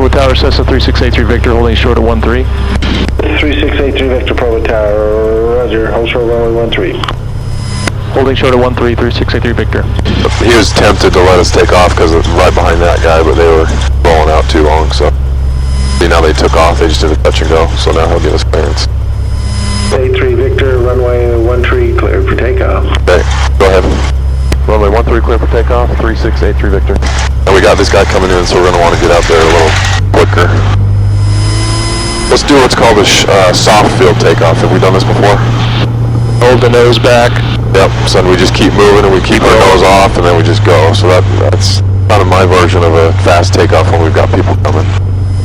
Provo Tower, Cessna 3683 Victor, holding short at 13. 3683 Victor, Provo Tower, roger, hold short runway 13. Holding short at 13, 3683 Victor. He was tempted to let us take off because it's right behind that guy, but they were rolling out too long, so. See, now they took off, they just did a touch and go, so now he'll give us clearance. 83 Victor, runway 13 clear for takeoff. Okay, go ahead. Runway 13 clear for takeoff, 3683 Victor. And we got this guy coming in, so we're going to want to get out there a little quicker. Let's do what's called a soft field takeoff. Have we done this before? Hold the nose back. Yep, so we just keep moving and we keep our nose off and then we just go. So that's kind of my version of a fast takeoff when we've got people coming.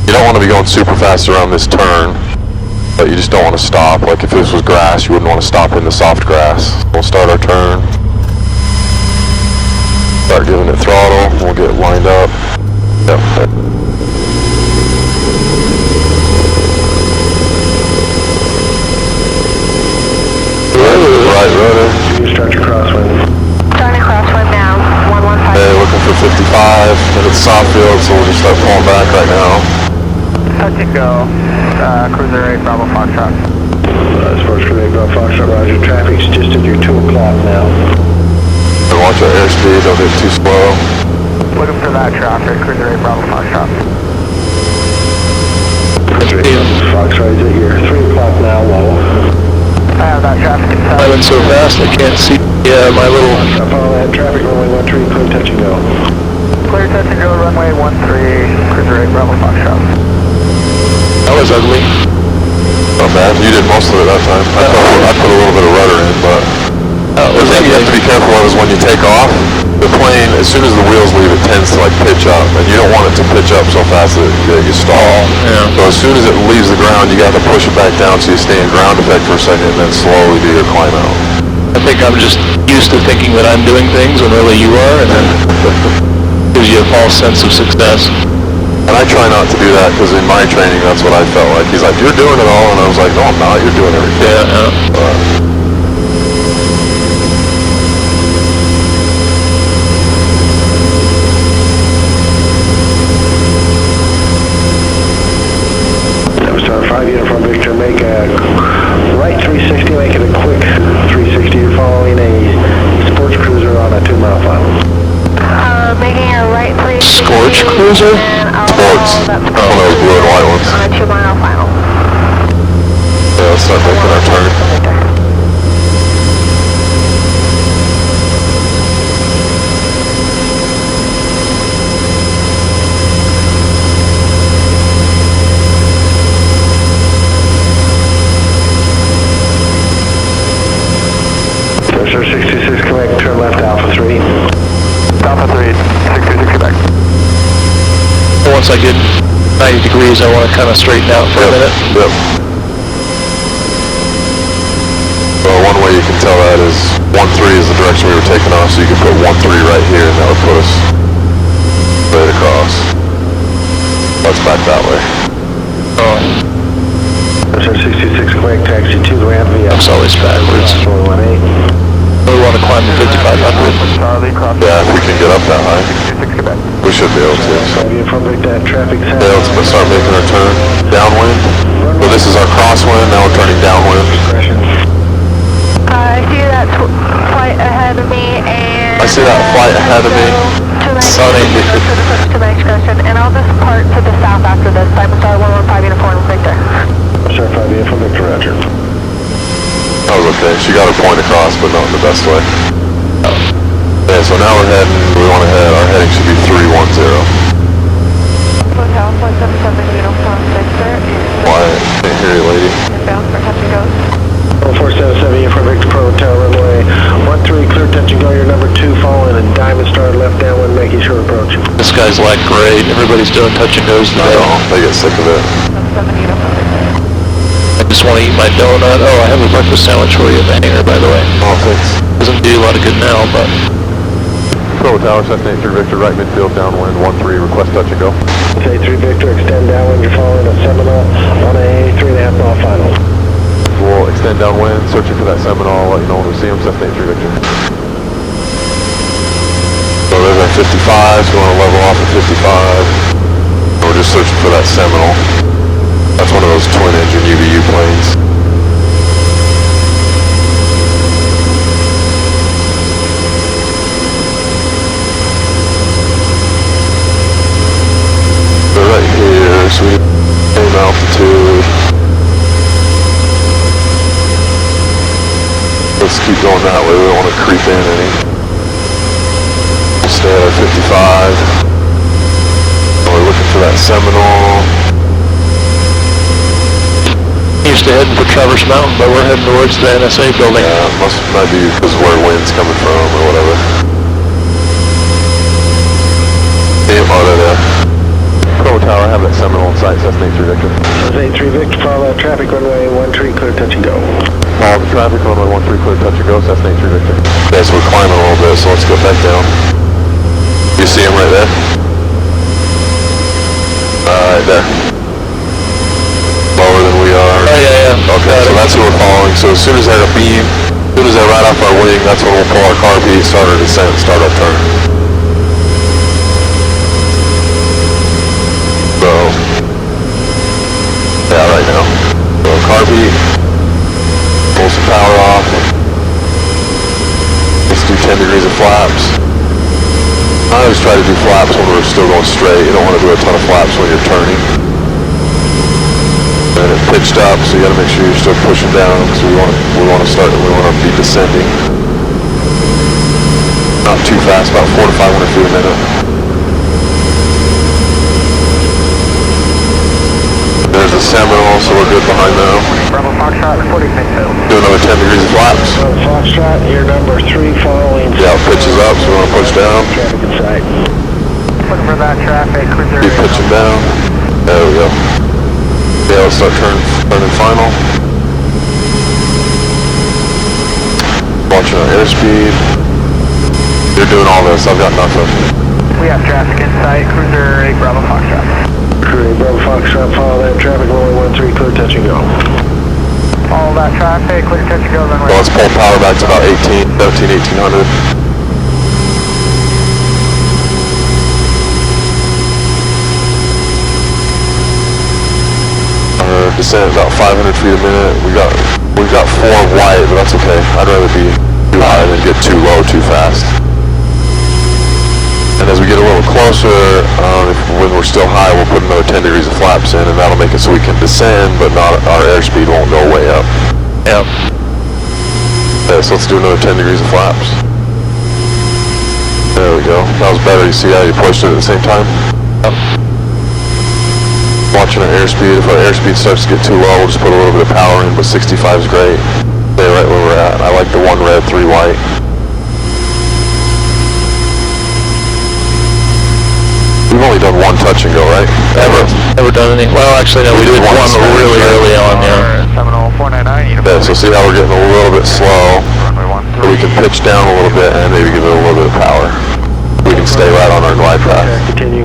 You don't want to be going super fast around this turn, but you just don't want to stop. Like if this was grass, you wouldn't want to stop in the soft grass. We'll start our turn. Start giving it throttle, we'll get lined up. Yep. Right rudder. Instructor crosswind. Starting crosswind now, 115. Okay, looking for 55, and it's soft field, so we'll just start pulling back right now. Touch and go, cruiser 8 Bravo Foxtrot. Sports Cruiser 8 Bravo Foxtrot, roger, traffic's just at your 2 o'clock now. And watch our airspeed, don't get too slow. Looking for that traffic, cruiser 8 Bravo Foxtrot. Foxtrot is at your 3 o'clock now, low. I have that traffic inside. I went so fast I can't see my little... Up on that traffic, runway 13, clear touch and go. Clear touch and go, runway 13, cruiser 8 Bravo Foxtrot. That was ugly. Not bad, you did most of it that time. I put a little bit of rudder in, but... the thing you have to be careful of is when you take off, the plane, as soon as the wheels leave, it tends to like pitch up, and you don't want it to pitch up so fast that you stall. Yeah. So as soon as it leaves the ground, you got to push it back down so you stay in ground effect for a second, and then slowly do your climb out. I think I'm just used to thinking that I'm doing things when really you are, and then gives you a false sense of success. And I try not to do that, because in my training, that's what I felt like. He's like, you're doing it all, and I was like, no, I'm not, you're doing everything. Yeah. Uniform Victor, make a right 360, make it a quick 360. You're following a sports cruiser on a 2-mile final. Making a right 360. Scorch cruiser? Sports. Oh, those blue and white ones. On a 2-mile final. Yeah, let's start making our turn. Sir 66 Quebec, turn left Alpha 3. Alpha 3, 626 Quebec. Once I get 90 degrees, I want to kind of straighten out for a minute. Yep. Well, one way you can tell that is 13 is the direction we were taking off, so you can put 13 right here, and that would put us right across. Let's back that way. Sir 66 Quebec, taxi 2 ramp via. It's always backwards. 418. We want to climb to 5500. Yeah, if we can get up that high. We should be able to. So. Traffic Yeah, let's start making our turn. Downwind. Well, this is our crosswind, now we're turning downwind. I see that flight ahead of me, and... I see that flight ahead of me. Sunny. To my excursion, and I'll just park to the south after this. I'm sorry, 115 Uniform Victor. Sir 5 Uniform Victor, roger. That was okay. She got her point across, but not in the best way. Yeah, so now we're heading, we want to head, our heading should be 310. Hotel 177 Uniform Victor is... Quiet. Can't hear you, lady. Inbound for touch and go. 477 Uniform Victor, Pro Hotel, runway 13, clear touch and go. Your number 2 following a diamond star left downwind, making short approach. This guy's like great. Everybody's doing touch and goes I today. know, they get sick of it. 77 Uniform Victor. I just want to eat my donut. Oh, I have a breakfast sandwich for you in the hangar, by the way. Oh, thanks. Doesn't do a lot of good now, but... Provo Tower, Cessna 83 Victor, right midfield, downwind, 13, request touch and go. 83 Victor, extend downwind. You're following a Seminole on a 3.5 mile final. We'll extend downwind, searching for that Seminole, let you know when we see him, Cessna 83 Victor. So there's our 55, so we want to level off at 55. We're just searching for that Seminole. That's one of those twin-engine UVU planes. They're right here, so we have same altitude. Let's keep going that way, we don't want to creep in any. Stay at our 55. We're looking for that Seminole. Used to heading for Traverse Mountain, but we're heading towards the NSA building. Yeah, might be because where wind's coming from or whatever. there. Bravo Tower, have that Seminole in sight, Cessna 83 Victor. Cessna 83 Victor, follow traffic runway 13, clear touch and go. Follow the traffic, runway 13, clear touch and go, Cessna 83 Victor. Okay, so we're climbing a little bit, so let's go back down. You see him right there? Right there. Lower than we are. Oh, yeah. Okay, so that's who we're following. So as soon as they're a beam, as soon as they're right off our wing, that's when we'll pull our carb heat, start our descent, start our turn. So, yeah, right now. So carb heat, pull some power off. Let's do 10 degrees of flaps. I always try to do flaps when we're still going straight. You don't want to do a ton of flaps when you're turning. And it pitched up, so you got to make sure you're still pushing down because we want to be descending. Not too fast, about 400 to 500 feet a minute. There's the Seminole, so we're good behind them. Bravo Foxtrot, reporting midfield. Do another 10 degrees of flaps. Foxtrot, air number 3 following. Yeah, it pitches up, so we want to push down. Traffic in sight. Looking for that traffic, cruiser. Keep pitching down. There we go. Yeah, let's start turning final. Watching our airspeed. You're doing all this, I've got nothing. We have traffic in sight, cruiser 8 Bravo Foxtrot. Cruiser Bravo Foxtrot, follow that traffic, runway 13, clear touch and go. Follow that traffic, clear touch and go, runway. Well, let's pull power back to about 1800. Descent about 500 feet a minute. We've got 4 white, but that's okay. I'd rather be too high than get too low too fast. And as we get a little closer, when we're still high, we'll put another 10 degrees of flaps in, and that'll make it so we can descend, but not our airspeed won't go way up. Yep. Yeah, so let's do another 10 degrees of flaps. There we go. That was better. You see how you pushed it at the same time? Yep. Watching our airspeed. If our airspeed starts to get too low, we'll just put a little bit of power in, but 65 is great. Stay right where we're at. I like the 1 red, 3 white. We've only done 1 touch and go, right? Never done any. Well, actually, no, we did one really early on, yeah. Seminole 499. Yeah, so see how we're getting a little bit slow. Runway 13. We can pitch down a little bit and maybe give it a little bit of power. We can stay right on our glide path. Continue.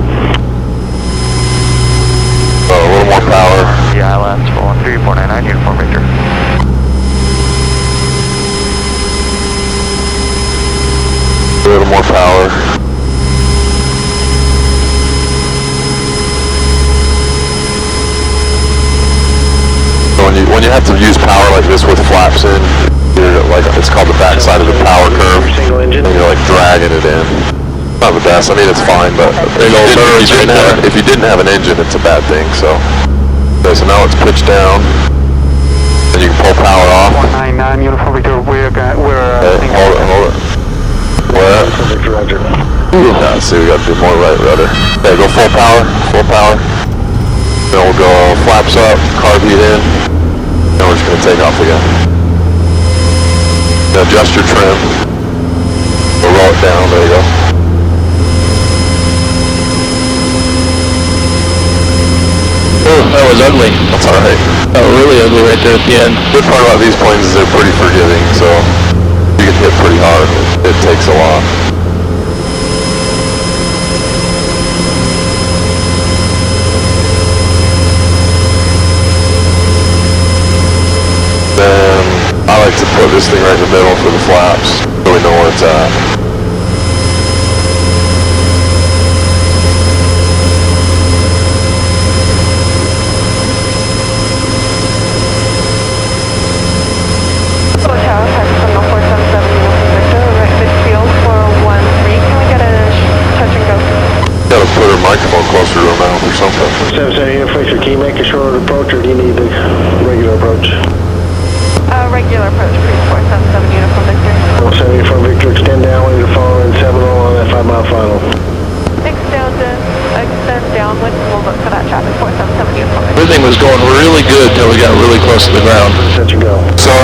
So a little more power. Yeah, last 413, 499, uniform Victor. A little more power. So when you have to use power like this with flaps in, you're like, it's called the backside of the power curve. Single engine. And you're like dragging it in. Not the best. I mean, it's fine, but if you didn't have an engine, it's a bad thing. So, okay, so now it's pitched down, and you can pull power off. 199, uniform Victor. We're Okay, hold it. Where? Roger. Yeah, see, we got to do more right rudder. Okay, go full power. Then we'll go flaps up, carb heat in, and we're just gonna take off again. Now adjust your trim. We'll roll it down. There you go. Oh, that was ugly. That's alright. Oh, really ugly right there at the end. Good part about these planes is they're pretty forgiving, so you get hit pretty hard. It takes a lot. Then I like to put this thing right in the middle for the flaps, so we know where it's at. microphone closer to her mouth or something. 770 Victor, can you make a shorter approach or do you need the regular approach? Regular approach, please, 477 Uniform Victor. 470 Uniform Victor, extend downwind to following Seminole on that 5 mile final. Extend downwind, we'll look for that traffic, 477 Uniform Victor. Everything was going really good till we got really close to the ground. Set you go. So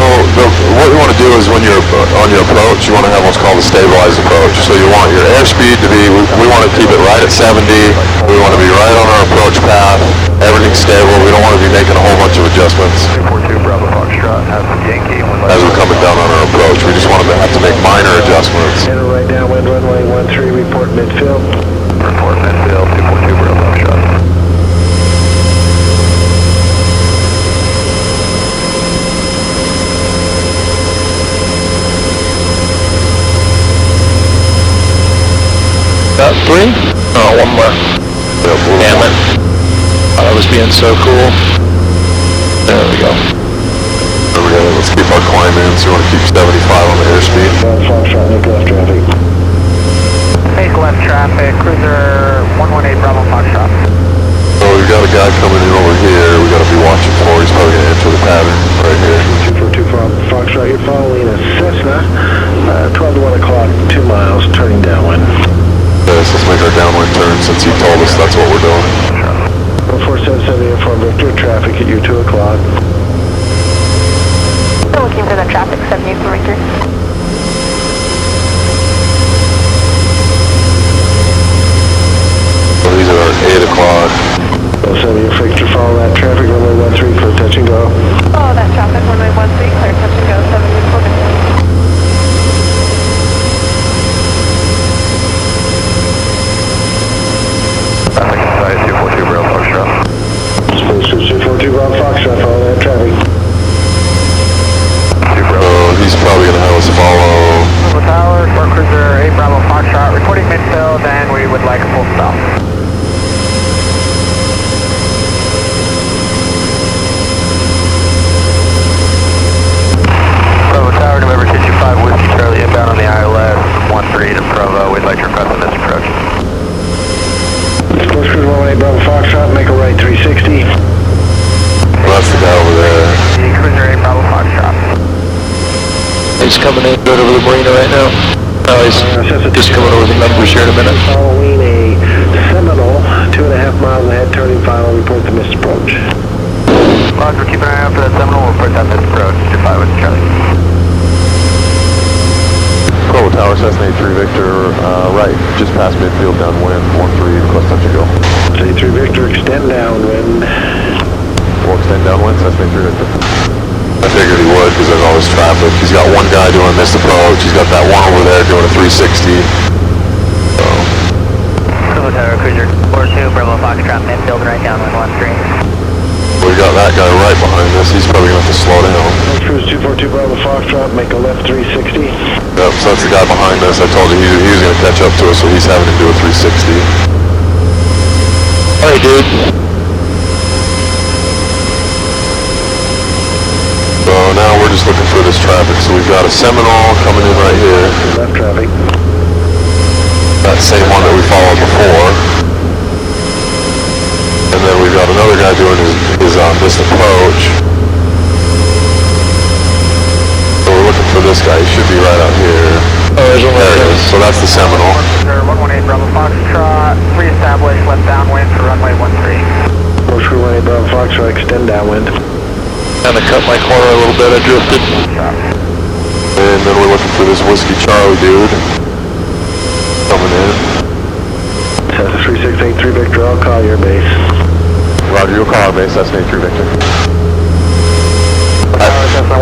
what you want to do is when you're on your approach, you want to have what's called a stabilized approach. So you want your airspeed to be, we want to keep it right at 70. We want to be right on our approach path. Everything's stable. We don't want to be making a whole bunch of adjustments 242 Bravo Foxtrot, has Yankee. as we're coming down on our approach. We just want to have to make minor adjustments. Enter right downwind, runway 13, report midfield. Report midfield, 242 Bravo Foxtrot. Got 3? Oh, one more. Damn it. I was being so cool. There we go. Let's keep our climb in, so we want to keep 75 on the airspeed. Foxtrot, make left traffic. Make left traffic, cruiser 118 Bravo Foxtrot. So we've got a guy coming in over here we got to be watching for. He's probably going to enter the pattern right here. 242 Foxtrot, you're following a Cessna, 12 to 1 o'clock, 2 miles, turning downwind. Yes, let's make our downwind turn since he told us that's what we're doing. 477 Uniform Victor, traffic at you 2 o'clock. Still looking for that traffic, 70 Uniform Victor. So these are our 8 o'clock. 470 Victor, follow that traffic, runway 13, clear touch and go. Follow that traffic, runway 13, clear touch and go, 70 Uniform Victor. Traffic inside 242 Bravo Foxtrot. Space 242 Bravo Foxtrot, follow that traffic. He's probably going to have us follow. Bravo Tower, Sport Cruiser 8 Bravo Foxtrot, reporting midfield, and we would like a full stop. Bravo Tower, November 225, Whiskey Charlie inbound on the ILS, 13 to Provo, we'd like to request on this approach. Sport Cruiser 118 Bravo Foxtrot, make a right 360. Well, that's the guy over there. Cruiser 8 Bravo Foxtrot. He's coming in good over the marina right now. Oh, he's just coming over the numbers here in a minute. Following a Seminole, 2.5 miles ahead, turning final, report the missed approach. Roger, keep an eye out for that Seminole, we'll report that missed approach, 25 with Charlie. Bravo Tower, Cessna 83 Victor, right, just past midfield downwind, 13, request touch and go. 83 Victor, extend downwind. We'll extend downwind, Cessna 83 Victor. I figured he would because there's all this traffic. He's got one guy doing this approach. He's got that one over there doing a 360. So. Bravo Tower, Cruiser 42 Bravo Foxtrot, midfield right downwind 13. We got that guy right behind us. He's probably going to have to slow down. Cruise 242 Bravo Foxtrot, make a left 360. Yep, so that's the guy behind us. I told you he was going to catch up to us, so he's having to do a 360. Hey, dude. So now we're just looking for this traffic. So we've got a Seminole coming in right here. Left traffic. That same one that we followed before. And then we've got another guy doing his this approach. So we're looking for this guy. He should be right out here. Oh, there's one There right he there. is. So that's the Seminole. 118 Bravo Foxtrot, re-establish left downwind for runway 13. Approach crew 118 Bravo Foxtrot, extend downwind. Kind of cut my corner a little bit. I drifted. And then we're looking for this Whiskey Charlie dude coming in. Cessna 3683 Victor, I'll call your base. Roger, you'll call our base, Cessna 83 Victor.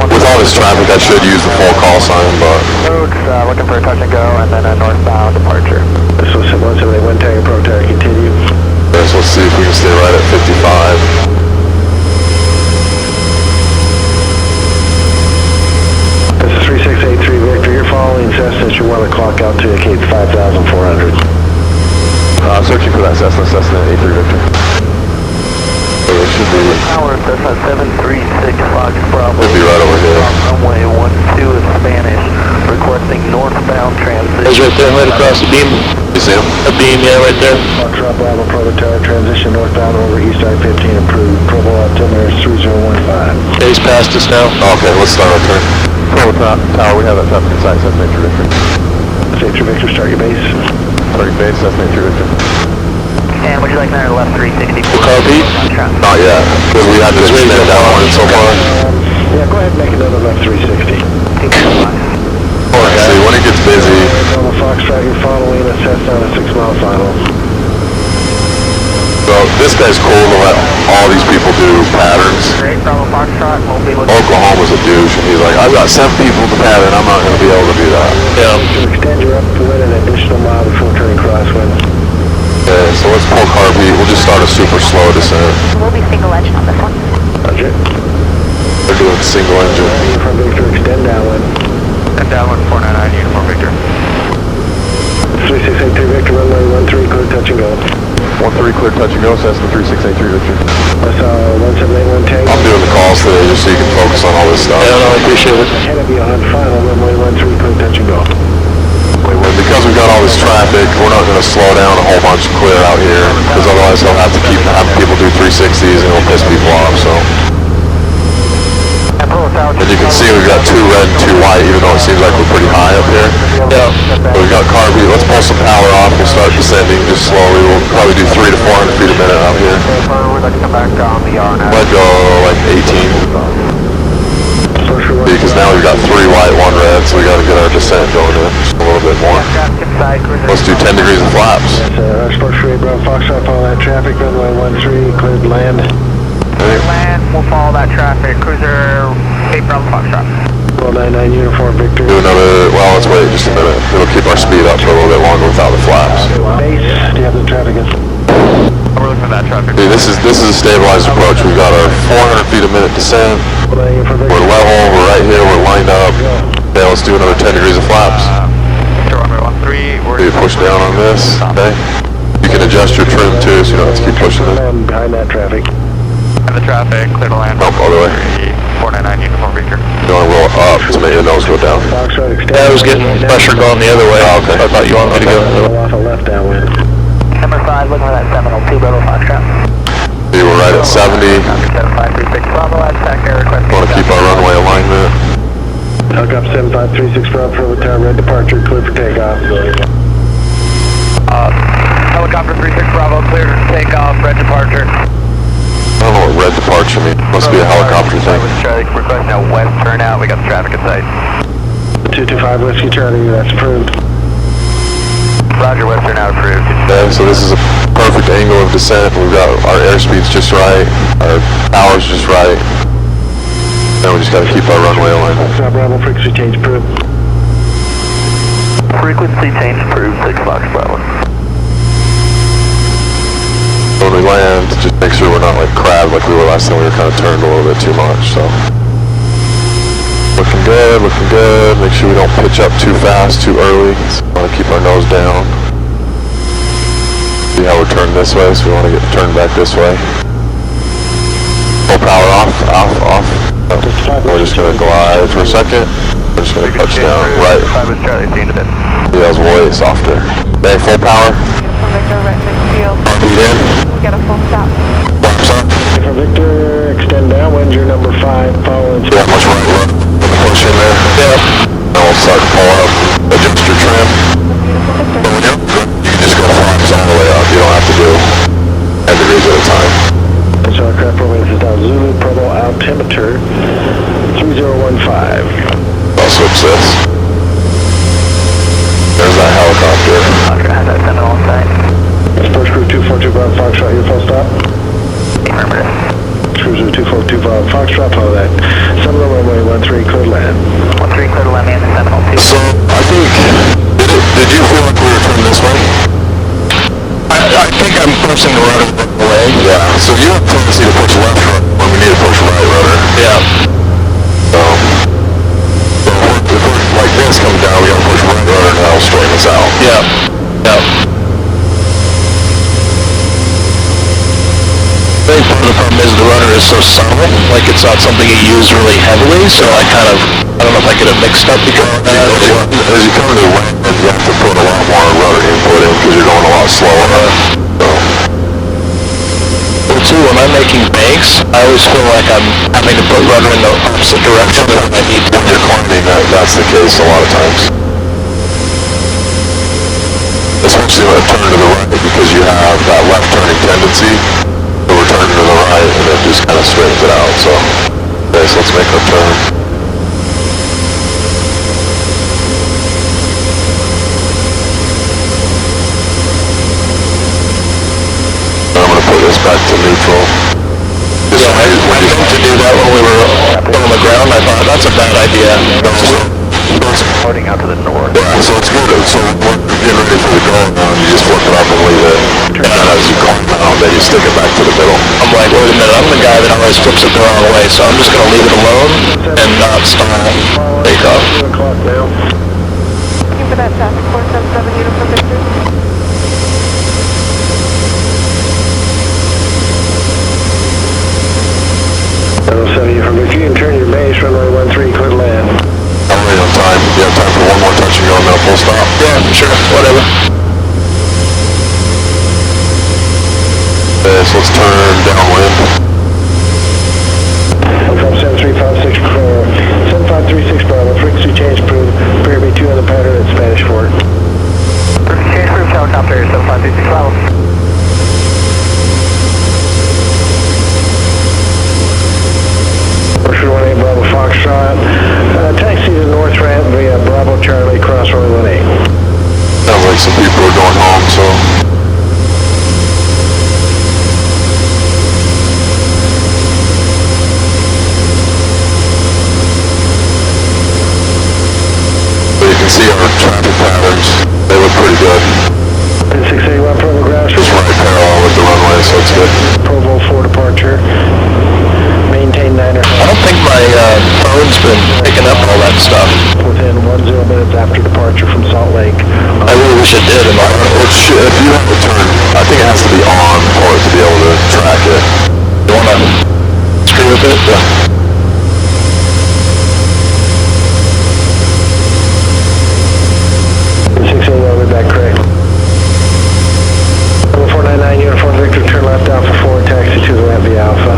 With all this traffic, I should use the full call sign, but Roads, looking for a touch and go, and then a northbound departure. So 178 Tango Pro Tower, continue. so let's see if we can stay right at 55. This is 3683 Victor, you're following Cessna, you want to clock out to Cape 5,400. Searching for that Cessna 83 Victor. It should be, Tower, Cessna 736 Fox Bravo. should be right over here. Runway 12 in Spanish, requesting northbound transit. He's right there, right across the beam. You see him? A beam, yeah, right there. Foxtrot Bravo Provo Tower, transition northbound over East I-15 approved. Provo altimeter is 3015. Yeah, he's past us now. Okay, let's start our turn. Provo Tower, we have that traffic in sight, Cessna 3 Victor. Victor, Victor, start your base. Starting base, Cessna 3 Victor. And would you like another left 360? Car beat? Not yet, because we had to extend down one so far. Yeah, go ahead and make another left 360. See, when it gets busy, Bravo Foxtrot, you're following a Cessna on a 6-mile final. so this guy's cool to let all these people do patterns. Great, Bravo Foxtrot, we'll be looking. Oklahoma's a douche, and he's like, I've got 7 people to pattern, I'm not going to be able to do that. Yeah. To extend your upwind an additional mile before turning crosswind. Okay, so let's pull car beat. We'll just start a super slow descent. We'll be single edged on this one. Roger. They're doing single engine. From Victor, extend downwind. Step down 1499, uniform Victor. 3683 Victor, runway 13, clear touch and go. 1-3 clear touch and go, Cessna 3683 Victor. That's 1781 tank. I'm doing the calls today just so you can focus on all this stuff. Yeah, no, I appreciate it. Ahead of you on final, runway 13, clear touch and go. And because we've got all this traffic, we're not going to slow down a whole bunch and clear out here, because otherwise they'll have to keep having people do 360s and it'll piss people off, so. And you can see we've got 2 red and 2 white, even though it seems like we're pretty high up here. Yeah. So we've got car beat. Let's pull some power off. We'll start descending just slowly. We'll probably do 300 to 400 feet a minute out here. We'd like to come back on the R now. Let go like 18. Because now we've got 3 white, 1 red, so we got to get our descent going in just a little bit more. Let's do 10 degrees of flaps. Sports Free Bravo Foxtrot, follow that traffic, runway 13, cleared land. Land, we'll follow that traffic. Cruiser 8 Bravo Foxtrot. 99 uniform Victor. Do another, well, let's wait just a minute. It'll keep our speed up for a little bit longer without the flaps. Base, do you have the traffic in? We're looking for that traffic. See, this is a stabilized approach. We've got our 400 feet a minute descent. We're level, we're right here, we're lined up. Okay, let's do another 10 degrees of flaps. Runway 13, we're... Do you push down on this, okay? You can adjust your trim too, so you don't have to keep pushing it. Behind that traffic. Have the traffic, clear to land. Nope, other way. 499 uniform Victor. You want to roll up to make your nose go down. Foxtrot, extend. Yeah, I was getting pressure going the other way. Oh, okay. I thought you wanted me to go. Off a left downwind. Number 5, looking for that Seminole 2 Bravo Foxtrot. See, we're right at 70. 7536 Bravo, that's back there, requesting... Want to keep our runway alignment. Helicopter 7536 Bravo, Provo Tower, red departure, clear for takeoff. Helicopter 36 Bravo, clear to take off, red departure. I don't know what red departure means. Must be a helicopter thing. Charlie, requesting a west turnout, we got the traffic in sight. 225 Whiskey Charlie, that's approved. Roger, west turnout approved. Okay, so this is a perfect angle of descent. We've got our airspeed's just right, our power's just right. Now we just got to keep our runway alignment. Foxtrot Bravo, frequency change approved. Frequency change approved, 6 Fox Bravo. When we land, just make sure we're not like crabbed like we were last time. We were kind of turned a little bit too much, so. Looking good, looking good. Make sure we don't pitch up too fast, too early. We want to keep our nose down. See how we're turned this way, so we want to get turned back this way. Full power off, off, off. Oh, we're just going to glide for a second. We're just going to touch down right. 5 with Charlie, see you in a bit. Yeah, that was way softer. Okay, full power. Victor, right field. Beat in. We'll get a full stop. Flaps up. For Victor, extend downwind, you're number 5, following. Yeah, much right. Push in there. Yeah. Now we'll start to pull up. Adjust your trim. You can just go flaps all the way up. You don't have to do 10 degrees at a time. So aircraft runway is down Zulu, Provo altimeter 3015. I'll switch this. There's that helicopter. Roger, has that Seminole in sight. First crew 242 Bravo Foxtrot, your full stop. Affirmative. Cruiser 242 Bravo Foxtrot, follow that. Seminole runway 13, clear land. 13 clear to land, man, the Seminole 2. So, I think, did you feel like we were turning this way? I think I'm pushing the rudder away. Yeah, so you have a tendency to push left when we need to push right rudder. Yeah. So if we're like this coming down, we gotta push right rudder and that'll straighten us out. Yeah. Yeah. I think part of the problem is the rudder is so subtle, like it's not something you use really heavily, so I don't know if I get it mixed up because of that. As you come to the land, you have to put a lot more rudder input in because you're going a lot slower. Well, too, when I'm making banks, I always feel like I'm having to put rudder in the opposite direction than I need to. When you're climbing, that's the case a lot of times. Especially when it turn to the right because you have that left turning tendency. So we're turning to the right and it just kind of straightens it out. So, okay, so let's make our turn. I'm going to put this back to neutral. Yeah, I meant to do that when we were on the ground. I thought that's a bad idea. Floating out to the north. Yeah, so it's good. So we're getting ready for the go around. You just flip it up and leave it. And then as you go out, then you stick it back to the middle. I'm like, wait a minute, I'm the guy that always flips it the wrong way, so I'm just going to leave it alone and not stall takeoff. 2 o'clock now. Looking for that traffic 477 uniform Victor. 707 you from Victor. You can turn your base, runway 13, clear to land. I'm ready on time. You have time for one more touch and go and then a full stop? Yeah, sure, whatever. Okay, so let's turn downwind. From 7356 7536 Bravo, frequency change approved. Appear to be 2 on the pattern at Spanish Fort. Change for helicopter 7536 Bravo. Orchard 18 Bravo Foxtrot. Taxi to North Ramp via Bravo Charlie, cross runway 18. Sounds like some people are going home, so. But you can see our traffic patterns. They look pretty good. 681 Provo ground. Just right parallel with the runway, so it's good. Provo 4 departure. Maintain 9 or I don't think my phone's been picking up all that stuff. within 10 minutes after departure from Salt Lake. I really wish it did. It should, if you have a turn, I think it has to be on for it to be able to track it. You want to screw with it? Yeah. I'll be back correct. 499 Uniform Victor, turn left Alpha 4, taxi to the ramp via Alpha.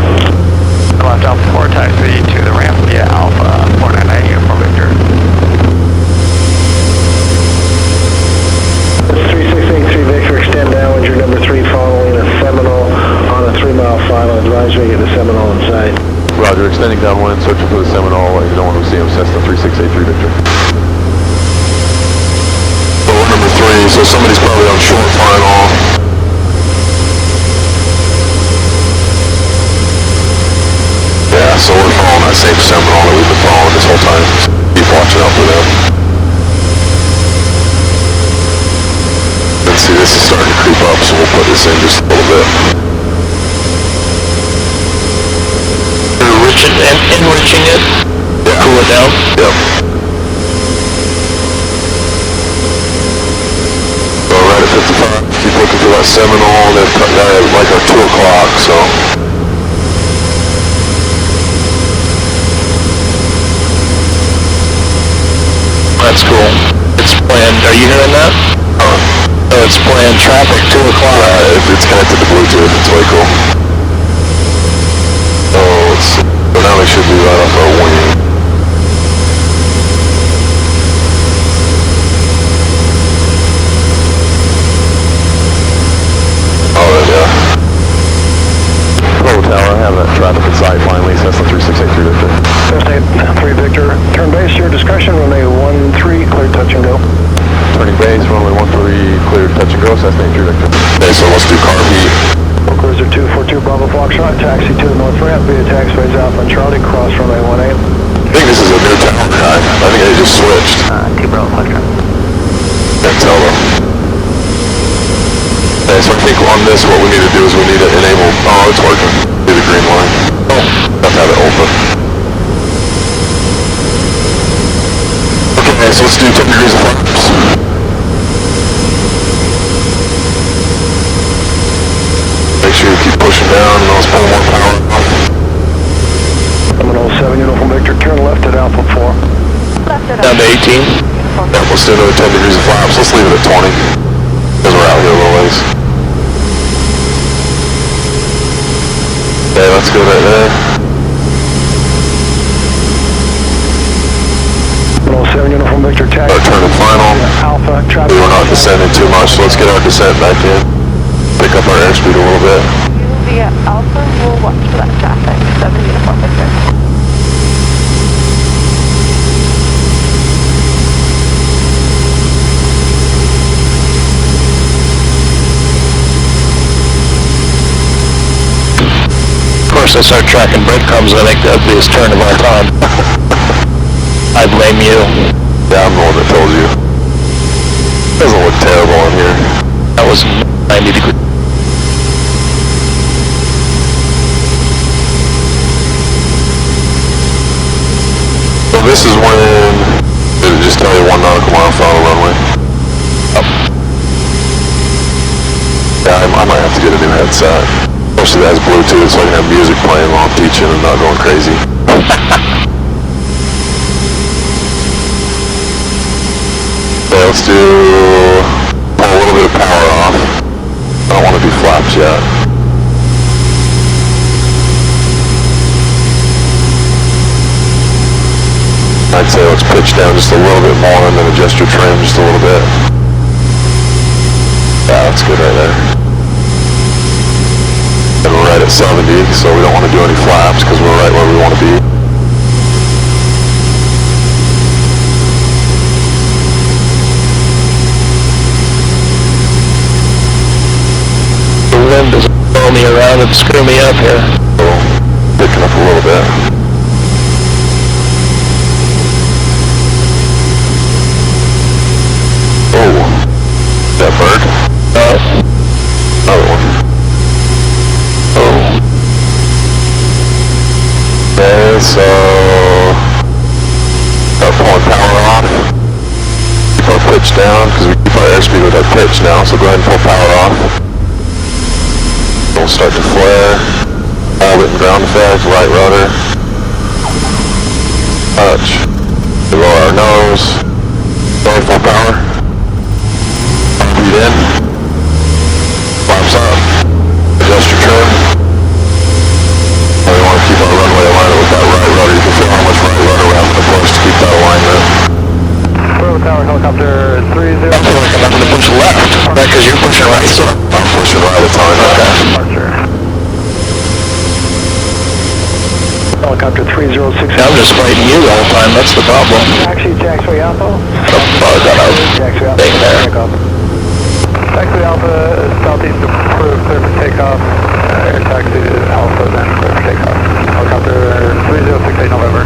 Left Alpha 4, taxi to the ramp via Alpha 499 Uniform Victor. 3683 Victor, extend downwind, your number 3 following a Seminole on a 3-mile final. Advise me to get the Seminole in sight. Roger, extending downwind, searching for the Seminole. You don't want to see him. Cessna 3683 Victor. So we're number 3, so somebody's probably on short final. Yeah, so we're following that same Seminole that we've been following this whole time. Keep watching out for them. Let's see, this is starting to creep up, so we'll put this in just a little bit. Enriching it? Yeah. Cool it down? Yep. So right at 55, keep looking for that Seminole, and then cut that at like our 2 o'clock, so. That's cool. It's planned. Are you hearing that? Oh, it's planned traffic 2 o'clock. It's connected to Bluetooth, it's way cool. So now we should be right off our wing. Alright, yeah. Provo Tower, I have that traffic in sight finally. Cessna 3683 Victor. Cessna 3 Victor, turn base, your discussion, runway 13, clear touch and go. Turning base, runway 13, cleared touch and go. Cessna 83 Victor. Okay, so let's do carb heat. Cruiser 242 Bravo Foxtrot, taxi to the North Ramp via taxiways Alpha and Charlie, cross runway 18. I think this is a new tower guy. I think they just switched. 2 Bravo Foxtrot. Can't tell though. Okay, so I think on this what we need to do is we need to enable, oh it's working, do the green line. Oh, have to have it open. Okay, so let's do 10 degrees of flaps. Make sure you keep pushing down and those pull more power off. Seminole 7, Uniform Victor, turn left at Alpha 4. Left it Down up. to 18. Yeah, let's do another 10 degrees of flaps. Let's leave it at 20. Because we're out here a little ways. Okay, that's good right there. Seminole 7, Uniform Victor, taxi. Our turn and final. Alpha, traffic. We were not descending too much, so let's get our descent back in. Pick up our airspeed a little bit. Via Alpha, we'll watch for that traffic. 7 Uniform Victor. Of course, I start tracking breadcrumbs, I think that'd be his turn of our time. I blame you. Yeah, I'm the one that told you. Doesn't look terrible in here. That was 90 degrees. So this is when, did it just tell you 1 nautical mile for the runway? Oh. Yeah, I might have to get a new headset. Especially that has Bluetooth so I can have music playing while I'm teaching and not going crazy. Okay, let's do, pull a little bit of power off. I don't want to do flaps yet. I'd say let's pitch down just a little bit more and then adjust your trim just a little bit. Yeah, that's good right there. And we're right at 70, so we don't want to do any flaps because we're right where we want to be. The wind doesn't blow me around and screw me up here. So, picking up a little bit. Oh, that bird? Another one. Oh. Okay, so start pulling power off. Keep our pitch down because we keep our airspeed with our pitch now. So go ahead and pull power off. We'll start to flare. Hold it in ground effect. Right rudder. Touch. Lower our nose. Start full power. Breathe in. Flaps up. Adjust your trim. We want to keep our runway alignment with that right rudder. You can feel how much right rudder we're having to push to keep that alignment. Bravo Tower, helicopter 30. I feel like I'm having to push left. Because you're pushing right, so I'm pushing right a ton. okay. Departure. Helicopter 306. I'm just fighting you the whole time, that's the problem. Taxi, taxiway Alpha. The bug on our Taxiway Alpha. thing there. Takeoff. Taxi Alpha, southeast approved, clear for takeoff. Air taxi Alpha, then clear for takeoff. Helicopter 3068 November.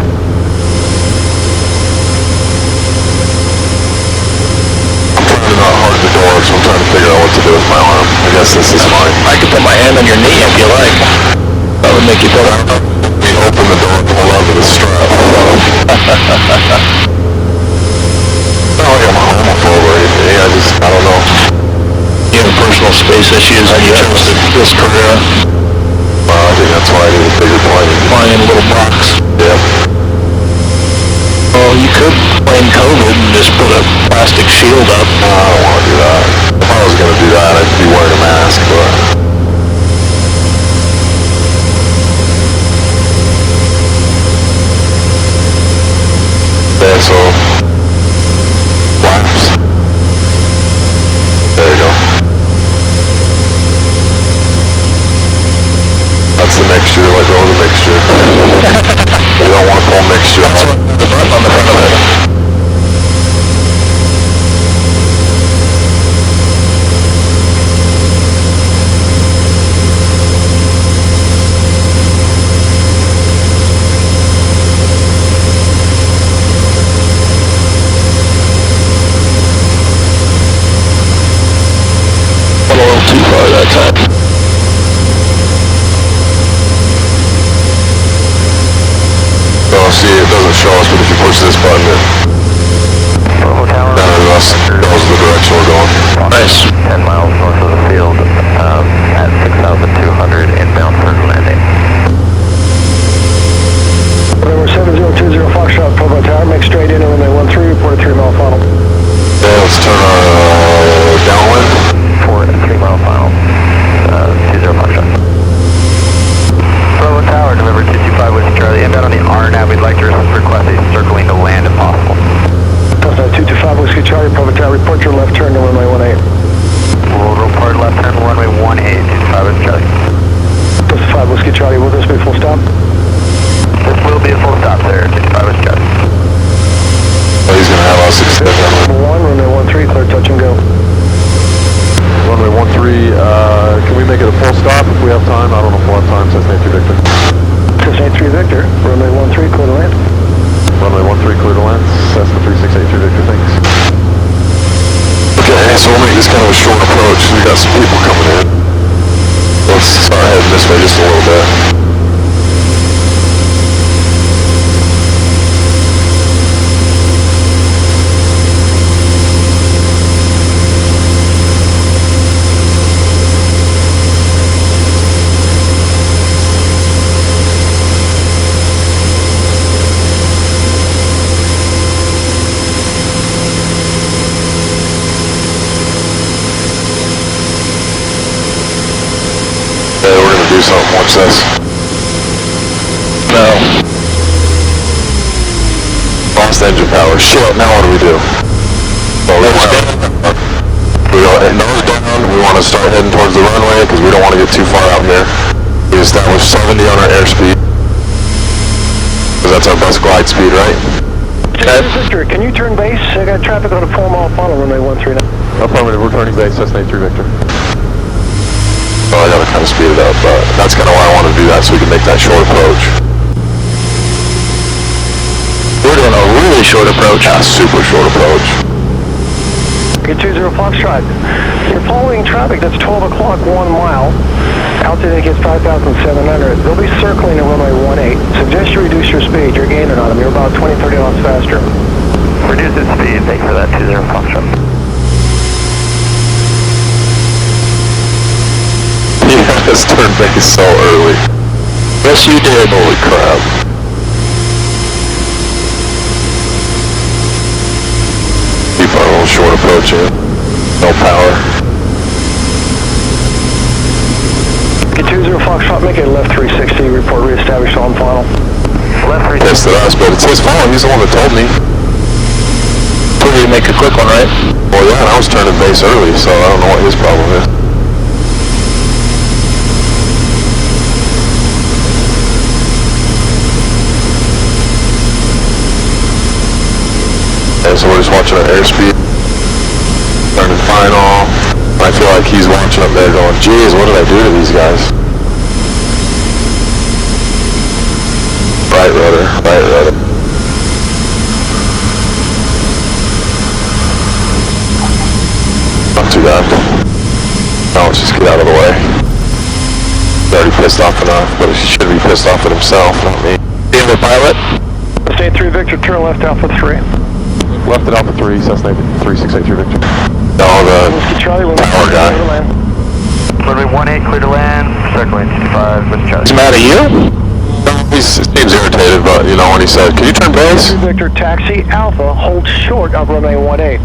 I'm trying to not hard the door, so I'm trying to figure out what to do with my arm. I guess this is fine. I could put my hand on your knee if you like. That would make you feel better. We open the door and hold on to the strap. Not like I'm homophobe or anything. I don't know. You have personal space issues and you chose this career. I think that's why I need a bigger plane. Flying in a little box. Yeah. Well, you could blame COVID and just put a plastic shield up. I don't want to do that. If I was going to do that, I'd be wearing a mask, but... Okay, so... Flaps. There you go. That's the mixture, let go of the mixture. You don't want to pull mixture That's out. what the button on the front of it. Went a little too far that time. So see, it doesn't show us, but if you push this button, it Bravo Tower. knows the direction we're going. Nice. 10 miles north of the field at 6,200 inbound for landing. make it a full stop if we have time. I don't know if we'll have time, Cessna 3 Victor. Cessna 3 Victor, runway 13, clear to land. Runway 13, clear to land. Cessna 3683 Victor, thanks. Okay, so we'll make this kind of a short approach. We got some people coming in. Let's start heading this way just a little bit. Do something, watch this. No. Lost engine power. Shit, now what do we do? Well, we go nose down, we want to start heading towards the runway because we don't want to get too far out here. We established 70 on our airspeed. Because that's our best glide speed, right? Okay. Victor, can you turn base? I got traffic on a 4-mile funnel, runway 13 now. Affirmative, we're turning base, Cessna 3 Victor. So I gotta kind of speed it up, but that's kind of why I want to do that, so we can make that short approach. We're doing a really short approach. Yeah, super short approach. Get 20 Foxtrot. You're following traffic that's 12 o'clock, 1 mile. Altitude indicates 5,700. They'll be circling at runway 18. Suggest you reduce your speed. You're gaining on them. You're about 20, 30 knots faster. Reduce its speed, thank you for that 20 Foxtrot. You guys turned base so early. Yes, you did. Holy crap. Keep our little short approach in. No power. Get 20 Foxtrot, make it left 360. Report reestablished on final. Left 360. Pissed at us, but it's his fault. He's the one that told me. Told you to make a quick one, right? Well, yeah, and I was turning base early, so I don't know what his problem is. So we're just watching our airspeed, turning final. I feel like he's watching up there going, geez, what did I do to these guys? Right rudder, right rudder. Not too bad. Now let's just get out of the way. He's already pissed off enough, but he should be pissed off at himself, not me. Do you have a pilot? Cessna 3 Victor, turn left Alpha 3. Left at Alpha 3, Cessna 3683 Victor. No, the Charlie, power guy. Runway 18, clear to land, circling 65 with Charlie. Is he mad at you? He seems irritated, but you know when he said, can you turn base? Victor, taxi Alpha, hold short of runway 18.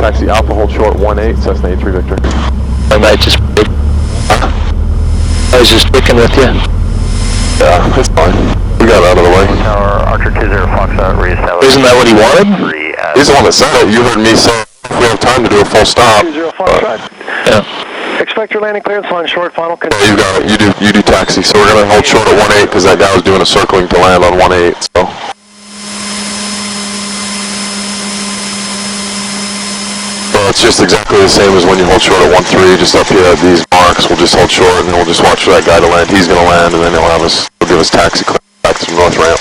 Taxi Alpha, hold short 18, Cessna 83 Victor. I might just... I was just picking with you. Yeah, it's fine. We got out of the way. Tower, Archer 20 Foxtrot, reestablished. Isn't that what he wanted? He's the one that said it. You heard me say if we have time to do a full stop. 20 Foxtrot. Yeah. Expect your landing clearance line short, final You got it. You do taxi. So we're gonna hold short at 18 because that guy was doing a circling to land on 18. So. Well, it's just exactly the same as when you hold short at 13. Just up here at these marks, we'll just hold short and then we'll just watch for that guy to land. He's gonna land and then he'll give us taxi clearance back to the north ramp.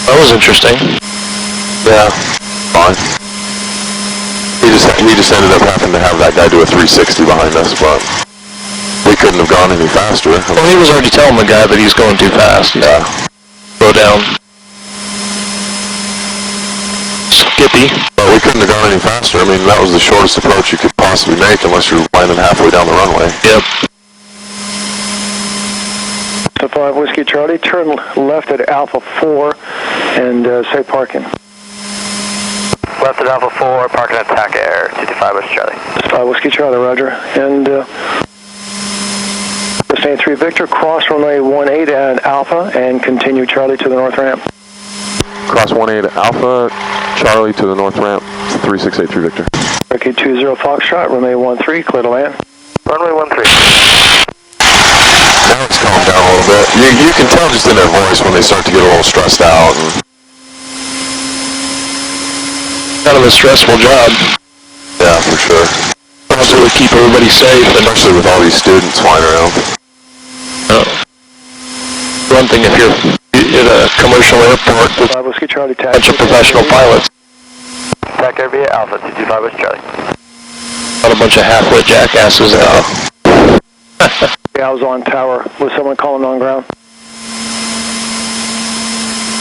That was interesting. Yeah, fine. He just ended up having to have that guy do a 360 behind us, but we couldn't have gone any faster. Well, he was already telling the guy that he's going too fast. Yeah. Go down. Skippy. But we couldn't have gone any faster. I mean, that was the shortest approach you could possibly make unless you're landing halfway down the runway. Yep. So 5 Whiskey Charlie, turn left at Alpha 4 and say parking. Left at Alpha 4, parking at TAC Air, 225 West Charlie. 5 Whiskey Charlie, roger. And Cessna 3 Victor, cross runway 18 at Alpha and continue Charlie to the north ramp. Cross 18 Alpha, Charlie to the north ramp, 3683 Victor. Okay, 20 Foxtrot, runway 13, clear to land. Runway 13. Now it's calmed down a little bit. You can tell just in their voice when they start to get a little stressed out. And Kind of a stressful job. yeah, for sure. Also to keep everybody safe, and Especially with all these students flying around. one thing if you're at a commercial airport with a Whiskey Charlie, bunch of professional pilots, Back Air via Alpha, 225 West Charlie. not a bunch of half-wit jackasses out. Yeah, I was on tower. Was someone calling on ground?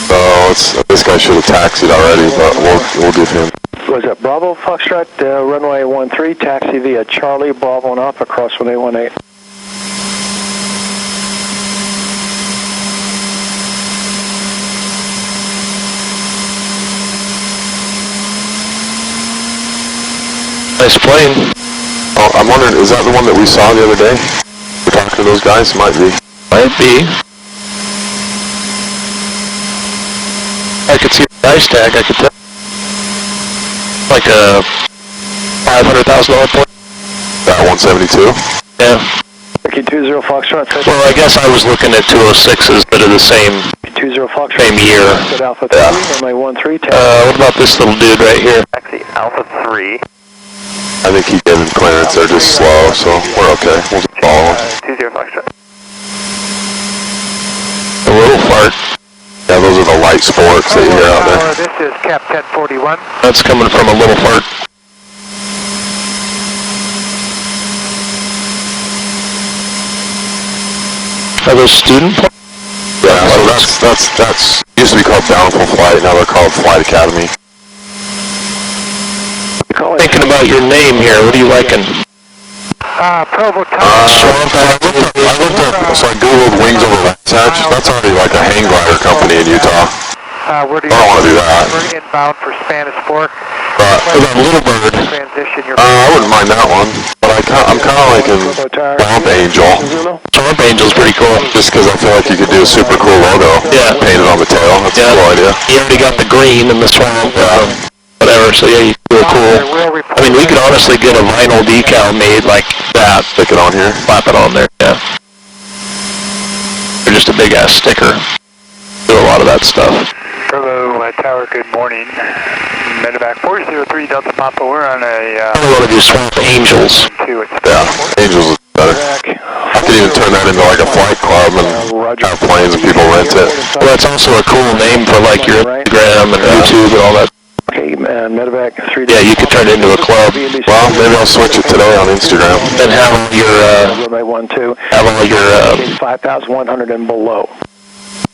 Oh, this guy should have taxied already, but we'll give him. Was it Bravo Foxtrot, runway 13, taxi via Charlie, Bravo and off across runway 18. Nice plane. Oh, I'm wondering, is that the one that we saw the other day? We're talking to those guys? Might be. Might be. I could see the price tag, I could tell. Like a $500,000 plane. That 172? Yeah. Okay, 20 Foxtrot. Well, I guess I was looking at 206s that are the same 20 Foxtrot. same year. Alpha 3, runway 13, taxi. What about this little dude right here? Taxi Alpha 3. I think he gave him clearance. They're just slow, so we're okay. We'll just follow him. 20 Foxtrot. A little fart. Yeah, those are the light sports that you hear out there. This is Cap 1041. That's coming from a little fart. Are those student planes? Yeah, so that's used to be called Downfall Flight. Now they're called Flight Academy. Thinking about your name here, what are you liking? Provo Tower. I looked up, so I googled Wings Over Wasatch. That's already like a hang glider company in Utah. Where do I don't want to do that. We're inbound for Spanish Fork. But Little Bird. Transition your I wouldn't mind that one. But I'm kind of liking Swamp Angel. Swamp Angel's pretty cool. Just because I feel like you could do a super cool logo. Yeah. Painted on the tail. That's a cool idea. You already got the green and the swamp. Whatever, so yeah, you can do it cool. I mean, we could honestly get a vinyl decal made like that. Stick it on here. Slap it on there, yeah. Or just a big ass sticker. Do a lot of that stuff. Provo Tower, good morning. Medevac 403 Delta Papa, we're on a... I want to do Swamp Angels. Yeah, Angels is better. I could even turn that into like a flight club and have planes and people rent it. Well, that's also a cool name for like your Instagram and YouTube and all that. Okay, Medevac 3. Yeah, you could turn it into a club. Well, maybe I'll switch it today on Instagram. And have all your, runway 12. have all your, 5,100 and below.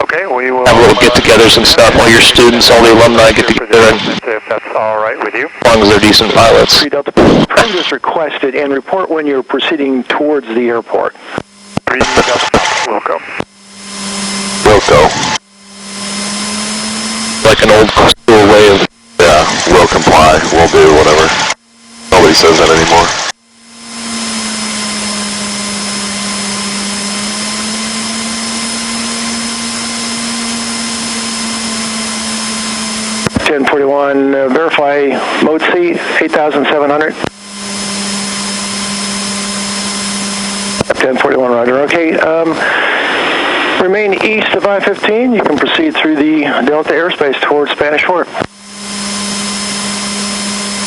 Okay, we will... have little get-togethers and stuff. All your students, all the alumni get together, and If that's all right with you. as long as they're decent pilots. 3 Delta, permit is requested and report when you're proceeding towards the airport. 3 Delta, we'll go. Wilco. Like an old school way of... Yeah, we'll comply. We'll do whatever. Nobody says that anymore. Verify mode C, 8,700. 1041, roger. Okay, remain east of I-15. You can proceed through the Delta airspace towards Spanish Fork.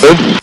Good.